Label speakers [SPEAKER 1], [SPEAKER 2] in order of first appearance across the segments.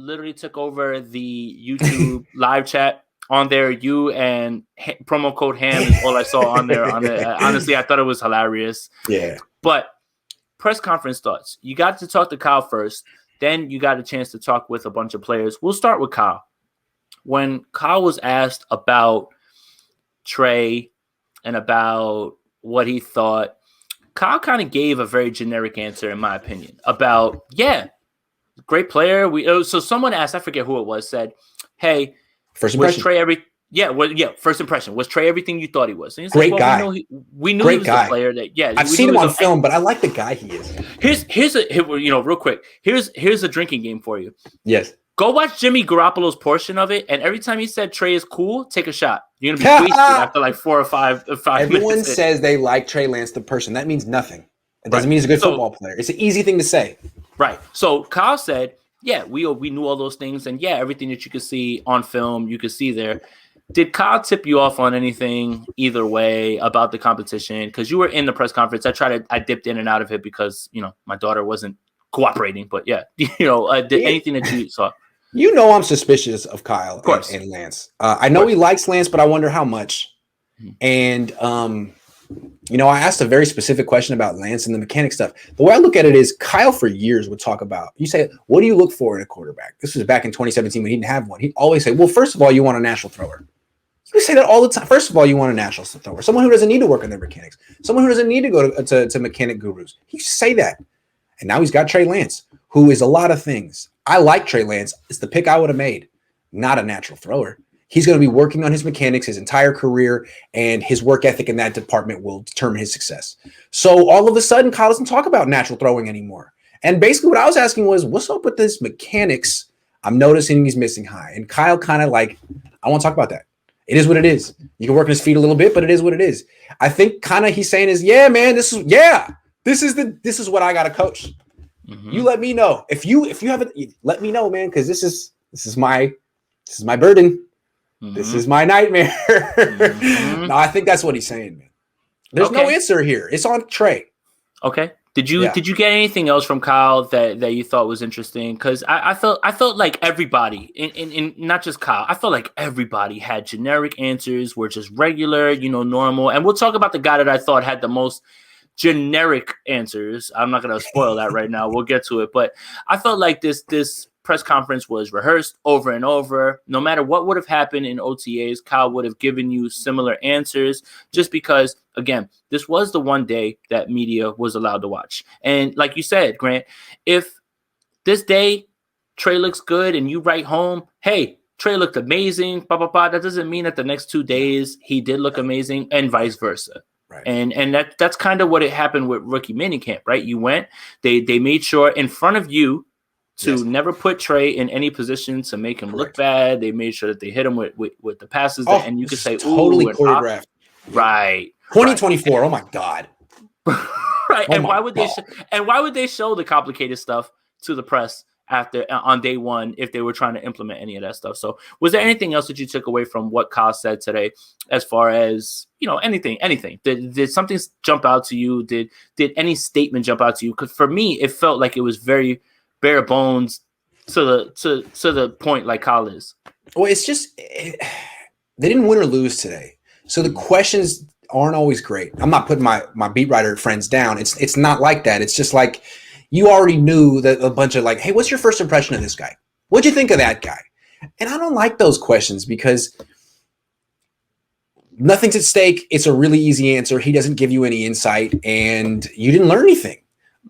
[SPEAKER 1] literally took over the YouTube live chat on there. You and promo code Ham is all I saw on there. Honestly, I thought it was hilarious.
[SPEAKER 2] Yeah.
[SPEAKER 1] But press conference thoughts. You got to talk to Kyle first. Then you got a chance to talk with a bunch of players. We'll start with Kyle. When Kyle was asked about Trey and about what he thought, Kyle kind of gave a very generic answer, in my opinion, about, great player. So someone asked, I forget who it was, said, hey,
[SPEAKER 2] first impression.
[SPEAKER 1] Was Trey first impression. Was Trey everything you thought he was? And he's
[SPEAKER 2] great
[SPEAKER 1] like,
[SPEAKER 2] guy.
[SPEAKER 1] We knew he was the player that,
[SPEAKER 2] I've seen him on film, but I like the guy he is.
[SPEAKER 1] Here's real quick. Here's a drinking game for you.
[SPEAKER 2] Yes.
[SPEAKER 1] Go watch Jimmy Garoppolo's portion of it, and every time he said Trey is cool, take a shot. You're gonna be wasted after like 4 or 5 minutes.
[SPEAKER 2] Everyone says they like Trey Lance, the person. That means nothing. It doesn't mean he's a good football player. It's an easy thing to say.
[SPEAKER 1] Right. So Kyle said, we knew all those things, and everything that you could see on film, you could see there. Did Kyle tip you off on anything either way about the competition? Because you were in the press conference. I dipped in and out of it because my daughter wasn't cooperating. But did anything that you saw?
[SPEAKER 2] I'm suspicious of Kyle and Lance. I know he likes Lance, but I wonder how much. And, I asked a very specific question about Lance and the mechanic stuff. The way I look at it is Kyle for years would talk about, you say, what do you look for in a quarterback? This was back in 2017 when he didn't have one. He'd always say, well, first of all, you want a natural thrower. You say that all the time. First of all, you want a natural thrower, someone who doesn't need to work on their mechanics, someone who doesn't need to go to mechanic gurus. He used to say that. And now he's got Trey Lance, who is a lot of things. I like Trey Lance. It's the pick I would have made, not a natural thrower. He's going to be working on his mechanics his entire career, and his work ethic in that department will determine his success. So all of a sudden, Kyle doesn't talk about natural throwing anymore. And basically what I was asking was, what's up with this mechanics? I'm noticing he's missing high. And Kyle kind of like, I want to talk about that. It is what it is. You can work on his feet a little bit, but it is what it is. I think kind of he's saying is, man, this is what I got to coach. Mm-hmm. You let me know if you haven't. Let me know, man, because this is my burden. Mm-hmm. This is my nightmare. Mm-hmm. No, I think that's what he's saying, man. There's no answer here. It's on Trey.
[SPEAKER 1] Okay. Did you get anything else from Kyle that you thought was interesting? Because I felt like everybody, in not just Kyle, I felt like everybody had generic answers, were just regular, normal. And we'll talk about the guy that I thought had the most generic answers. I'm not going to spoil that right now. We'll get to it. But I felt like this press conference was rehearsed over and over. No matter what would have happened in OTAs, Kyle would have given you similar answers just because, again, this was the one day that media was allowed to watch. And like you said, Grant, if this day Trey looks good and you write home, hey, Trey looked amazing, that doesn't mean that the next 2 days he did look amazing and vice versa. Right. And that's kind of what it happened with rookie minicamp, right? You went, they made sure in front of you to never put Trey in any position to make him look bad. They made sure that they hit him with the passes, and you could say
[SPEAKER 2] totally choreographed.
[SPEAKER 1] Right.
[SPEAKER 2] 2024. Right. Oh my God.
[SPEAKER 1] Right. And why would they show the complicated stuff to the press on day one if they were trying to implement any of that stuff? So was there anything else that you took away from what Kyle said today as far as, anything? Did something jump out to you? Did any statement jump out to you? Because for me, it felt like it was very bare bones to the point like Kyle is.
[SPEAKER 2] Well, it's just they didn't win or lose today. So the questions aren't always great. I'm not putting my beat writer friends down. It's not like that. It's just like you already knew that a bunch of like, hey, what's your first impression of this guy? What'd you think of that guy? And I don't like those questions because nothing's at stake. It's a really easy answer. He doesn't give you any insight and you didn't learn anything.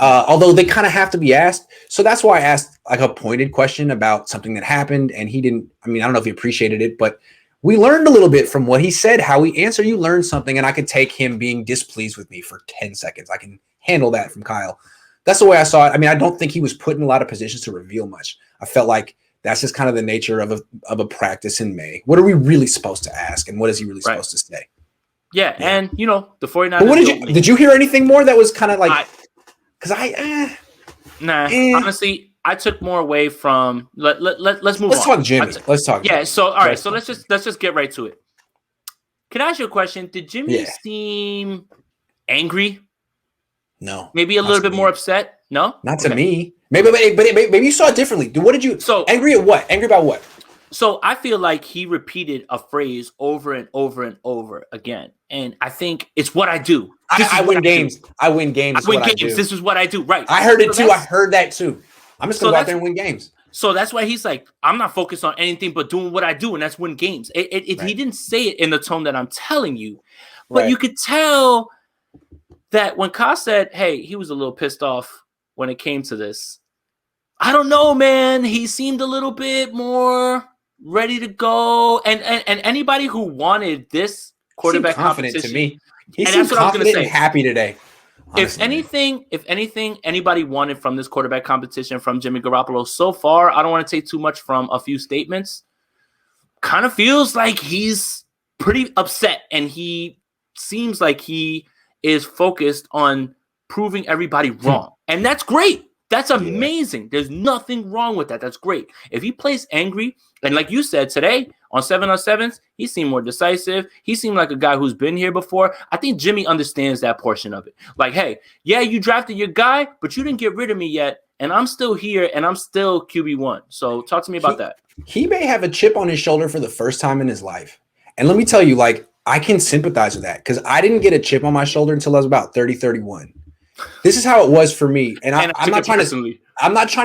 [SPEAKER 2] Although they kind of have to be asked. So that's why I asked like a pointed question about something that happened and he didn't, I don't know if he appreciated it, but we learned a little bit from what he said, how he answered. You learned something and I could take him being displeased with me for 10 seconds. I can handle that from Kyle. That's the way I saw it. I don't think he was put in a lot of positions to reveal much. I felt like that's just kind of the nature of a practice in May. What are we really supposed to ask? And what is he really supposed to say?
[SPEAKER 1] Yeah. And the 49ers.
[SPEAKER 2] But what did you hear anything more that was kind of like,
[SPEAKER 1] honestly, I took more away from. Let's move on.
[SPEAKER 2] Let's talk Jimmy. Let's talk.
[SPEAKER 1] Yeah. So all right. So let's just get right to it. Can I ask you a question? Did Jimmy seem angry?
[SPEAKER 2] No.
[SPEAKER 1] Maybe a little bit more upset? No.
[SPEAKER 2] Not to me. Maybe you saw it differently. What did you? So angry at what? Angry about what?
[SPEAKER 1] So I feel like he repeated a phrase over and over and over again, and I think it's what I do.
[SPEAKER 2] I win games. I win games.
[SPEAKER 1] This is what I do. Right.
[SPEAKER 2] I heard it too. I heard that too. I'm just gonna go out there and win games.
[SPEAKER 1] So that's why he's like, I'm not focused on anything but doing what I do, and that's win games. Right. He didn't say it in the tone that I'm telling you, but you could tell that when Ka said, hey, he was a little pissed off when it came to this. I don't know, man. He seemed a little bit more ready to go. And anybody who wanted this quarterback competition
[SPEAKER 2] to me. He seemed confident and happy today.
[SPEAKER 1] Honestly. If anything, anybody wanted from this quarterback competition from Jimmy Garoppolo so far, I don't want to take too much from a few statements. Kind of feels like he's pretty upset, and he seems like he is focused on proving everybody wrong. And that's great. That's amazing. There's nothing wrong with that. That's great. If he plays angry, and like you said today on 7-on-7s, he seemed more decisive. He seemed like a guy who's been here before. I think Jimmy understands that portion of it. Like, hey, yeah, you drafted your guy, but you didn't get rid of me yet, and I'm still here, and I'm still QB1. So talk to me about that.
[SPEAKER 2] He may have a chip on his shoulder for the first time in his life. And let me tell you, like, I can sympathize with that because I didn't get a chip on my shoulder until I was about 30, 31. This is how it was for me, and I'm not trying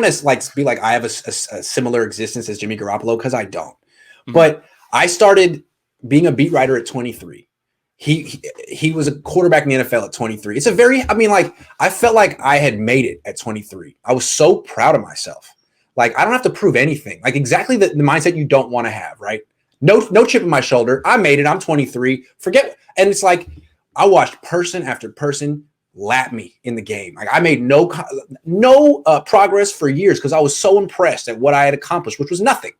[SPEAKER 2] to like be like I have a similar existence as Jimmy Garoppolo because I don't. Mm-hmm. But I started being a beat writer at 23. He was a quarterback in the NFL at 23. It's I felt like I had made it at 23. I was so proud of myself. Like I don't have to prove anything. Like exactly the mindset you don't want to have, right? No chip on my shoulder. I made it. I'm 23. Forget. And it's like I watched person after person lap me in the game. Like I made no progress for years because I was so impressed at what I had accomplished, which was nothing.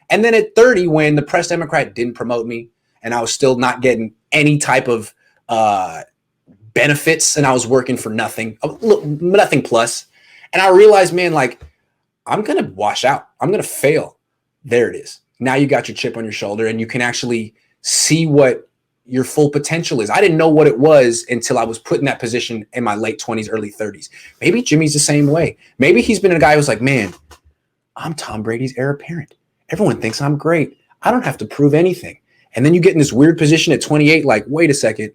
[SPEAKER 2] And then at 30, when the Press Democrat didn't promote me and I was still not getting any type of benefits and I was working for nothing plus. And I realized, man, like I'm going to wash out. I'm going to fail. There it is. Now you got your chip on your shoulder and you can actually see what your full potential is. I didn't know what it was until I was put in that position in my late 20s, early 30s. Maybe Jimmy's the same way. Maybe he's been a guy who's like, man, I'm Tom Brady's heir apparent. Everyone thinks I'm great. I don't have to prove anything. And then you get in this weird position at 28, like, wait a second.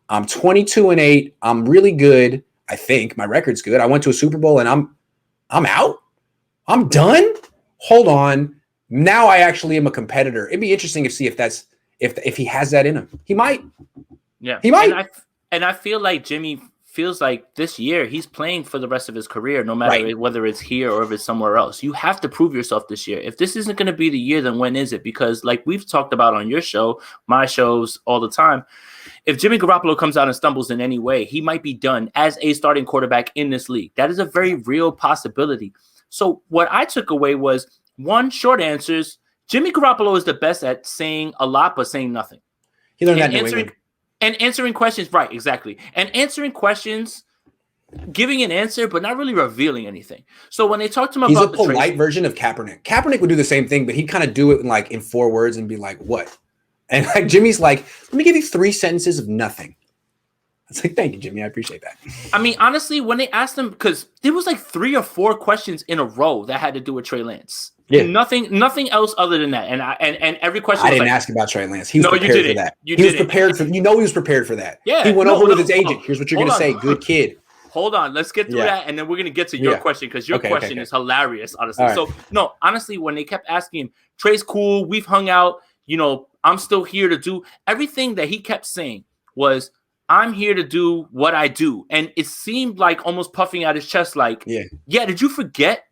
[SPEAKER 2] I'm 22-8. I'm really good. I think my record's good. I went to a Super Bowl and I'm out. I'm done. Hold on. Now I actually am a competitor. It'd be interesting to see if he has that in him. He might.
[SPEAKER 1] Yeah.
[SPEAKER 2] He might.
[SPEAKER 1] And I feel like Jimmy feels like this year he's playing for the rest of his career, no matter whether it's here or if it's somewhere else. You have to prove yourself this year. If this isn't going to be the year, then when is it? Because like we've talked about on your show, my shows all the time, if Jimmy Garoppolo comes out and stumbles in any way, he might be done as a starting quarterback in this league. That is a very real possibility. So what I took away was, one, short answers. Jimmy Garoppolo is the best at saying a lot but saying nothing.
[SPEAKER 2] He learned that in New England.
[SPEAKER 1] And answering questions, right, exactly. And answering questions, giving an answer, but not really revealing anything. So when they talk to him about
[SPEAKER 2] the polite version of Kaepernick. Kaepernick would do the same thing, but he'd kind of do it in 4 words and be like, what? And like Jimmy's like, let me give you 3 sentences of nothing. It's like, thank you, Jimmy. I appreciate that.
[SPEAKER 1] I mean, honestly, when they asked him, because there was like 3 or 4 questions in a row that had to do with Trey Lance. Yeah. Nothing else other than that. And every question
[SPEAKER 2] I didn't ask about Trey Lance. He was prepared for that. He was prepared for that.
[SPEAKER 1] Yeah.
[SPEAKER 2] He went over with his agent. Here's what you're gonna say. Good kid.
[SPEAKER 1] Hold on. Let's get through that, and then we're gonna get to your question because your question is hilarious, honestly. Right. So no, honestly, when they kept asking him, Trey's cool, we've hung out, I'm still here to do everything that he kept saying was, I'm here to do what I do. And it seemed like almost puffing out his chest like, did you forget?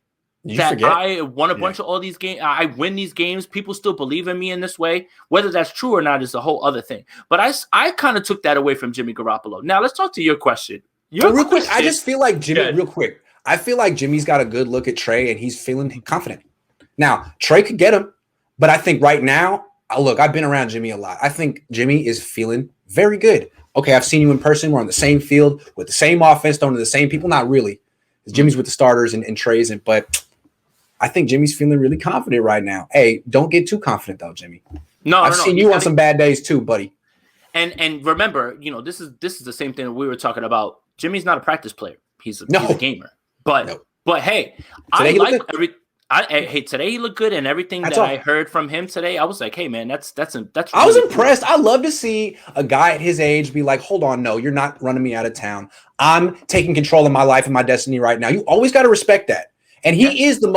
[SPEAKER 1] I won a bunch of all these games. I win these games. People still believe in me in this way. Whether that's true or not is a whole other thing. But I kind of took that away from Jimmy Garoppolo. Now let's talk to your question.
[SPEAKER 2] Real quick, I just feel like Jimmy. Real quick, I feel like Jimmy's got a good look at Trey, and he's feeling confident. Now Trey could get him, but I think right now, I've been around Jimmy a lot. I think Jimmy is feeling very good. Okay, I've seen you in person. We're on the same field with the same offense, throwing to the same people. Not really. Jimmy's with the starters and Trey's, but I think Jimmy's feeling really confident right now. Hey, don't get too confident though, Jimmy. I've seen you on some bad days too, buddy.
[SPEAKER 1] And remember, this is the same thing that we were talking about. Jimmy's not a practice player. He's a gamer. But But hey, I like every. Hey, today he looked good, and everything that I heard from him today, I was like, hey man, that's. Really
[SPEAKER 2] I was impressed. Cool. I love to see a guy at his age be like, hold on, no, you're not running me out of town. I'm taking control of my life and my destiny right now. You always got to respect that. And he is the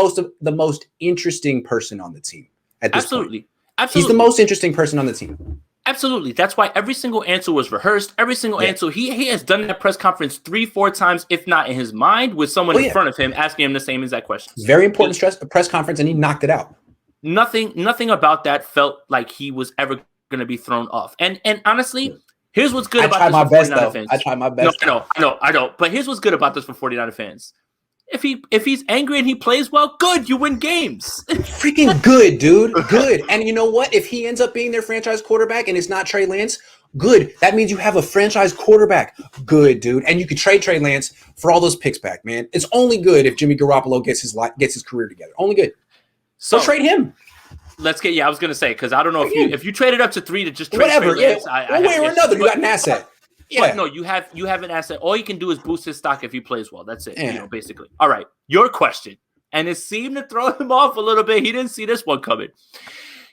[SPEAKER 2] most interesting person on the team at this point. Absolutely. He's the most interesting person on the team.
[SPEAKER 1] Absolutely. That's why every single answer was rehearsed. Every single answer. He has done that press conference 3-4 times, if not in his mind, with someone in front of him asking him the same exact questions.
[SPEAKER 2] Very important press conference, and he knocked it out.
[SPEAKER 1] Nothing about that felt like he was ever going to be thrown off. And honestly, here's what's good about this for 49er fans.
[SPEAKER 2] I tried my best.
[SPEAKER 1] No, I know. But here's what's good about this for 49er fans. If he's angry and he plays well, good, you win games.
[SPEAKER 2] Freaking good, dude. Good. And you know what? If he ends up being their franchise quarterback and it's not Trey Lance, good. That means you have a franchise quarterback. Good, dude. And you could trade Trey Lance for all those picks back, man. It's only good if Jimmy Garoppolo gets his career together. Only good. So trade him.
[SPEAKER 1] Let's get. Yeah, I was gonna say because I don't know if you traded up to 3 to just trade
[SPEAKER 2] whatever.
[SPEAKER 1] Trey Lance.
[SPEAKER 2] One way or another, you got an asset.
[SPEAKER 1] Yeah. But no, you have an asset. All you can do is boost his stock if he plays well. That's it. Yeah. Basically. All right. Your question. And it seemed to throw him off a little bit. He didn't see this one coming.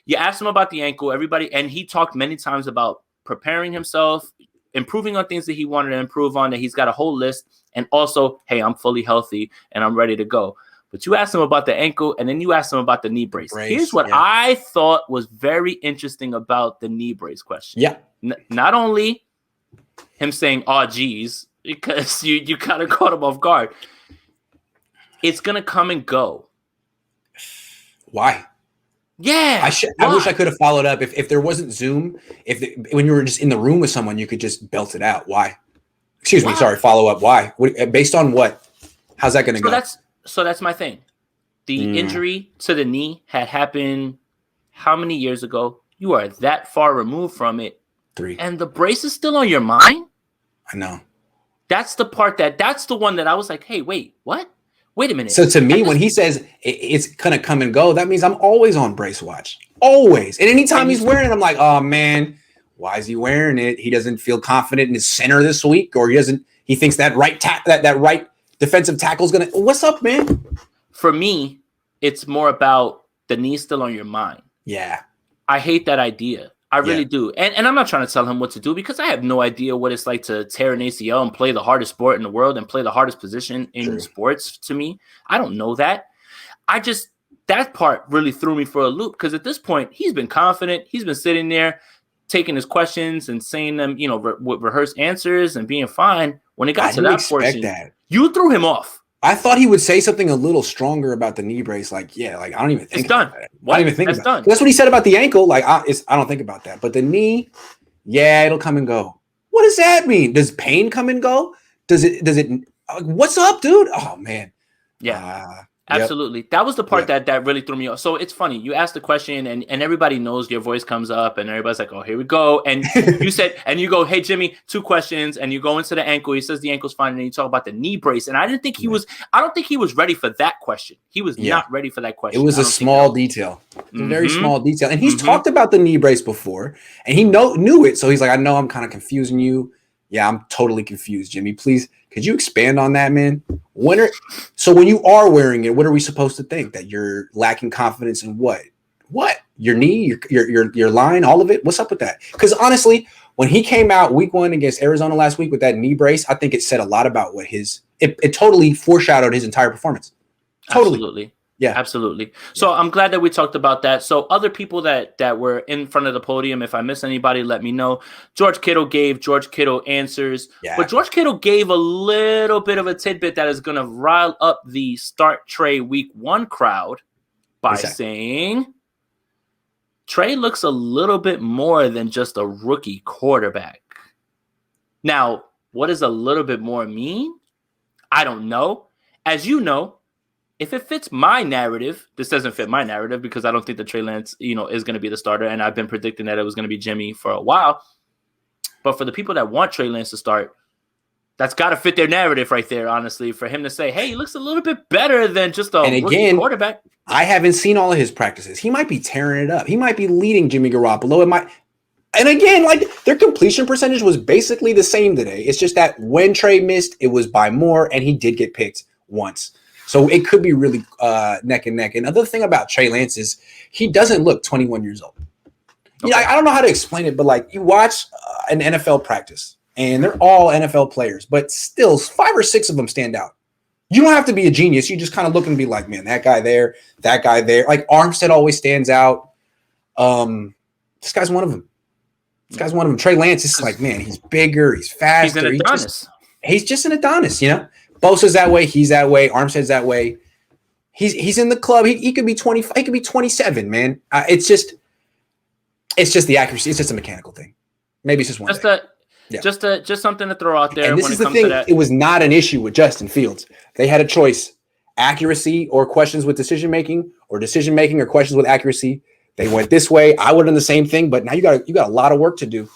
[SPEAKER 1] You asked him about the ankle, everybody, and he talked many times about preparing himself, improving on things that he wanted to improve on, that he's got a whole list, and also, hey, I'm fully healthy and I'm ready to go. But you asked him about the ankle, and then you asked him about the knee brace. Here's what I thought was very interesting about the knee brace question.
[SPEAKER 2] Yeah.
[SPEAKER 1] Not only him saying, oh, geez, because you kind of caught him off guard. It's going to come and go.
[SPEAKER 2] Why?
[SPEAKER 1] Yeah.
[SPEAKER 2] I wish I could have followed up. If there wasn't Zoom, when you were just in the room with someone, you could just belt it out. Why? Excuse me. Sorry. Follow up. Why? Based on what? How's that going to go?
[SPEAKER 1] So that's my thing. The injury to the knee had happened how many years ago? You are that far removed from it.
[SPEAKER 2] 3.
[SPEAKER 1] And the brace is still on your mind?
[SPEAKER 2] I know.
[SPEAKER 1] That's the part that's the one that I was like, hey, wait, what? Wait a minute.
[SPEAKER 2] So to me, when he says it's going to come and go, that means I'm always on brace watch. Always. And anytime he's wearing it, I'm like, oh, man, why is he wearing it? He doesn't feel confident in his center this week, or he thinks that right defensive tackle is going to – what's up, man?
[SPEAKER 1] For me, it's more about the knee still on your mind.
[SPEAKER 2] Yeah.
[SPEAKER 1] I hate that idea. I really do. And I'm not trying to tell him what to do because I have no idea what it's like to tear an ACL and play the hardest sport in the world and play the hardest position in sports to me. I don't know that. That part really threw me for a loop because at this point, he's been confident. He's been sitting there taking his questions and saying them, with rehearsed answers and being fine. When it got to that portion, you threw him off.
[SPEAKER 2] I thought he would say something a little stronger about the knee brace. I don't even think
[SPEAKER 1] it's done.
[SPEAKER 2] I don't even think about it. That's what he said about the ankle. I don't think about that. But the knee, it'll come and go. What does that mean? Does pain come and go? Does it? What's up, dude? Oh man.
[SPEAKER 1] Yeah. Absolutely. That was the part that really threw me off. So it's funny. You ask the question and everybody knows your voice comes up and everybody's like, oh, here we go. And you said, and you go, hey, Jimmy, 2 questions. And you go into the ankle. He says the ankle's fine. And you talk about the knee brace. And I don't think he was ready for that question. He was not ready for that question.
[SPEAKER 2] It was a small detail, a very small detail. And he's talked about the knee brace before and he knew it. So he's like, I know I'm kind of confusing you. Yeah, I'm totally confused, Jimmy. Please, could you expand on that, man? So when you are wearing it, what are we supposed to think? That you're lacking confidence in what? What? Your knee, your line, all of it? What's up with that? Because honestly, when he came out week 1 against Arizona last week with that knee brace, I think it said a lot about what it totally foreshadowed his entire performance. Totally.
[SPEAKER 1] Absolutely. Yeah, absolutely. So I'm glad that we talked about that. So other people that were in front of the podium, if I miss anybody, let me know. George Kittle gave George Kittle answers, but George Kittle gave a little bit of a tidbit that is going to rile up the start Trey week 1 crowd by saying Trey looks a little bit more than just a rookie quarterback. Now, what does a little bit more mean? I don't know. As you know, if it fits my narrative, this doesn't fit my narrative because I don't think that Trey Lance, is going to be the starter. And I've been predicting that it was going to be Jimmy for a while. But for the people that want Trey Lance to start, that's got to fit their narrative right there, honestly, for him to say, hey, he looks a little bit better than just a rookie quarterback.
[SPEAKER 2] I haven't seen all of his practices. He might be tearing it up. He might be leading Jimmy Garoppolo. And again, their completion percentage was basically the same today. It's just that when Trey missed, it was by more, and he did get picked once. So it could be really neck and neck. Another thing about Trey Lance is he doesn't look 21 years old. You know, I don't know how to explain it, but like you watch an NFL practice and they're all NFL players, but still 5 or 6 of them stand out. You don't have to be a genius. You just kind of look and be like, man, that guy there. Like Armstead always stands out. This guy's one of them. Trey Lance is like, man, he's bigger, he's faster.
[SPEAKER 1] He's an Adonis.
[SPEAKER 2] He's just an Adonis, you know? Bosa's that way, he's that way, Armstead's that way. He's in the club. He could be 25, he could be 27, man. It's just the accuracy. It's just a mechanical thing. Maybe it's just one thing.
[SPEAKER 1] Just something to throw out there.
[SPEAKER 2] And this is the thing. It was not an issue with Justin Fields. They had a choice: accuracy or questions with decision making, or questions with accuracy. They went this way. I would have done the same thing, but now you got a lot of work to do.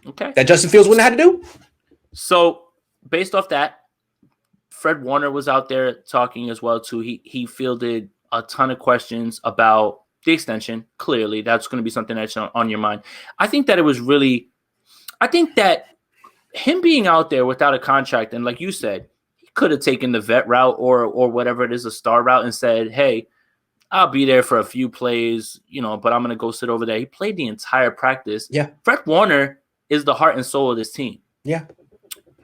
[SPEAKER 1] Okay.
[SPEAKER 2] That Justin Fields wouldn't have had to do.
[SPEAKER 1] So based off that, Fred Warner was out there talking as well too. He fielded a ton of questions about the extension. Clearly, that's going to be something that's on your mind. I think that him being out there without a contract, and like you said, he could have taken the vet route or whatever it is, a star route, and said, hey, I'll be there for a few plays, but I'm going to go sit over there. He played the entire practice.
[SPEAKER 2] Yeah.
[SPEAKER 1] Fred Warner is the heart and soul of this team.
[SPEAKER 2] Yeah.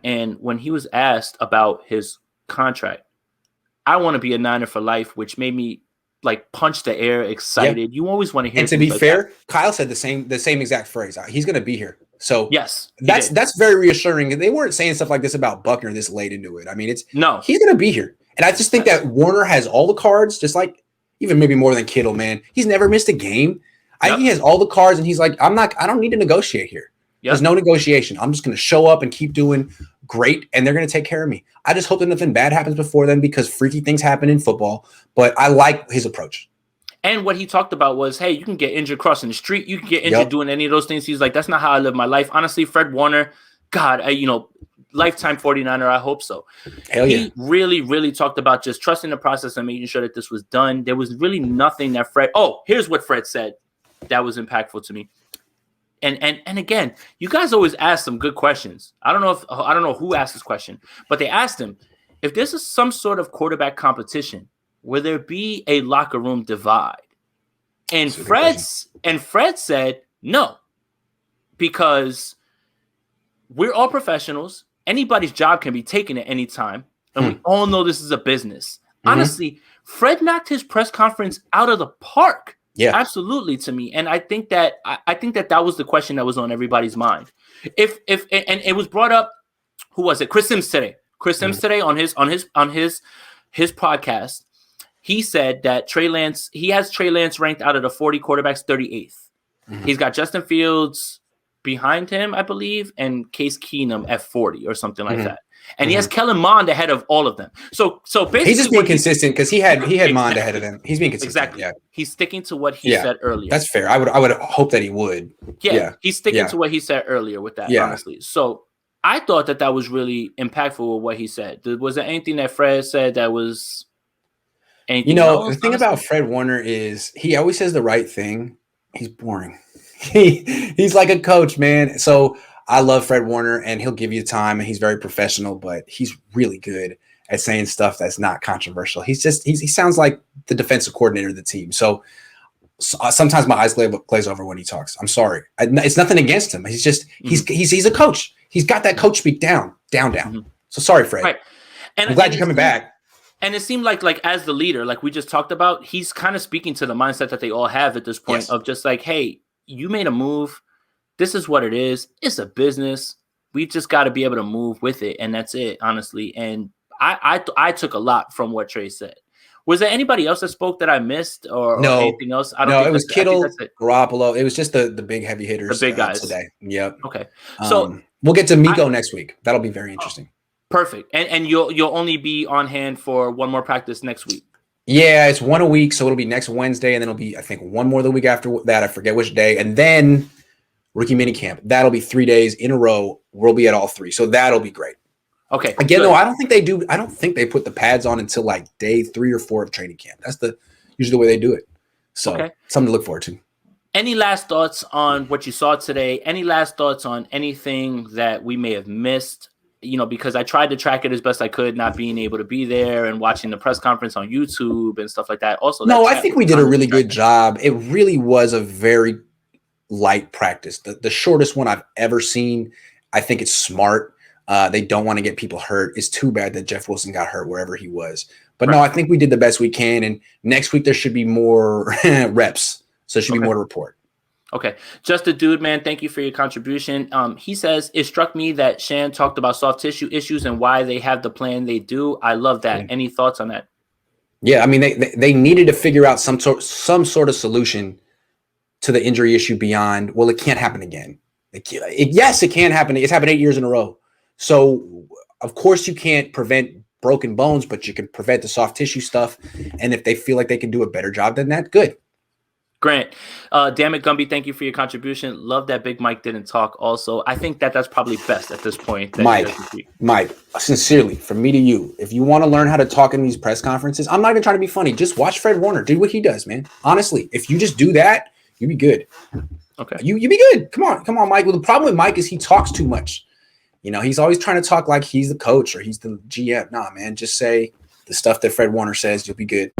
[SPEAKER 1] And when he was asked about his contract, I want to be a Niner for life, which made me like punch the air, excited. Yeah. You always want to hear.
[SPEAKER 2] And to be fair, Kyle said the same exact phrase. He's going to be here. So
[SPEAKER 1] yes,
[SPEAKER 2] that's very reassuring. They weren't saying stuff like this about Buckner this late into it. I mean, he's going to be here. And I just think that Warner has all the cards, just like even maybe more than Kittle, man. He's never missed a game. I think he has all the cards, and he's like, I don't need to negotiate here. Yep. There's no negotiation. I'm just going to show up and keep doing great, and they're going to take care of me. I just hope that nothing bad happens before then, because freaky things happen in football, but I like his approach.
[SPEAKER 1] And what he talked about was, hey, you can get injured crossing the street. You can get injured doing any of those things. He's like, that's not how I live my life. Honestly, Fred Warner, God, lifetime 49er, I hope so.
[SPEAKER 2] Hell yeah.
[SPEAKER 1] He really, really talked about just trusting the process and making sure that this was done. There was really nothing that Fred – here's what Fred said that was impactful to me. And again, you guys always ask some good questions. I don't know who asked this question, but they asked him, if this is some sort of quarterback competition, will there be a locker room divide? And Fred said no, because we're all professionals. Anybody's job can be taken at any time, and we all know this is a business. Honestly, Fred knocked his press conference out of the park. Yeah, absolutely, to me. And I think that was the question that was on everybody's mind. If it was brought up, who was it? Chris Sims today. Today on his podcast, he said that he has Trey Lance ranked out of the 40 quarterbacks 38th. He's got Justin Fields behind him, I believe, and Case Keenum at 40 or something like that. And he has Kellen Mond ahead of all of them. So basically,
[SPEAKER 2] he's just being consistent, because he had Mond ahead of him. He's being consistent.
[SPEAKER 1] Exactly. Yeah. He's sticking to what he said earlier.
[SPEAKER 2] That's fair. I would hope that he would.
[SPEAKER 1] Yeah. He's sticking to what he said earlier with that, honestly. So I thought that was really impactful with what he said. Was there anything that Fred said that was anything else,
[SPEAKER 2] the thing about Fred Warner is he always says the right thing. He's boring. He's like a coach, man. So I love Fred Warner, and he'll give you time, and he's very professional, but he's really good at saying stuff that's not controversial. He sounds like the defensive coordinator of the team. So sometimes my eyes glaze over when he talks. I'm sorry. It's nothing against him. He's just he's a coach. He's got that coach speak down. So sorry, Fred. Right. And I'm glad you're coming back.
[SPEAKER 1] And it seemed like as the leader, like we just talked about, he's kind of speaking to the mindset that they all have at this point of just like, hey, you made a move. This is what it is. It's a business. We just got to be able to move with it, and that's it, honestly. And I took a lot from what Trey said. Was there anybody else that spoke that I missed, or anything else?
[SPEAKER 2] It was Kittle, Garoppolo. It was just the big heavy hitters,
[SPEAKER 1] the big guys
[SPEAKER 2] today. Yep.
[SPEAKER 1] Okay. So
[SPEAKER 2] we'll get to Miko next week. That'll be very interesting.
[SPEAKER 1] Perfect. And you'll only be on hand for one more practice next week.
[SPEAKER 2] Yeah, it's one a week, so it'll be next Wednesday, and then it'll be, I think, one more the week after that. I forget which day, and then rookie minicamp. That'll be 3 days in a row. We'll be at all 3, so that'll be great.
[SPEAKER 1] Okay.
[SPEAKER 2] Again, though, I don't think they do. I don't think they put the pads on until like day 3 or 4 of training camp. That's usually the way they do it. So something to look forward to.
[SPEAKER 1] Any last thoughts on what you saw today? Any last thoughts on anything that we may have missed? because I tried to track it as best I could, not being able to be there and watching the press conference on YouTube and stuff like that. Also,
[SPEAKER 2] no, I think we did a really good job. It really was a very light practice, the shortest one I've ever seen. I think it's smart. They don't want to get people hurt. It's too bad that Jeff Wilson got hurt wherever he was. But no, I think we did the best we can. And next week there should be more reps. So there should be more to report.
[SPEAKER 1] Okay. Just a dude, man. Thank you for your contribution. He says, it struck me that Shan talked about soft tissue issues and why they have the plan they do. I love that. Yeah. Any thoughts on that?
[SPEAKER 2] Yeah. I mean, they needed to figure out some sort of solution to the injury issue beyond, well, it can't happen again. Yes, it can happen. It's happened 8 years in a row. So of course you can't prevent broken bones, but you can prevent the soft tissue stuff. And if they feel like they can do a better job than that, good.
[SPEAKER 1] Grant, damn it, Gumby, thank you for your contribution. Love that Big Mike didn't talk also. I think that's probably best at this point.
[SPEAKER 2] Mike, sincerely, from me to you, if you want to learn how to talk in these press conferences, I'm not even trying to be funny. Just watch Fred Warner. Do what he does, man. Honestly, if you just do that, you'll be good.
[SPEAKER 1] Okay.
[SPEAKER 2] You be good. Come on, Mike. Well, the problem with Mike is he talks too much. He's always trying to talk like he's the coach or he's the GM. Nah, man, just say the stuff that Fred Warner says. You'll be good.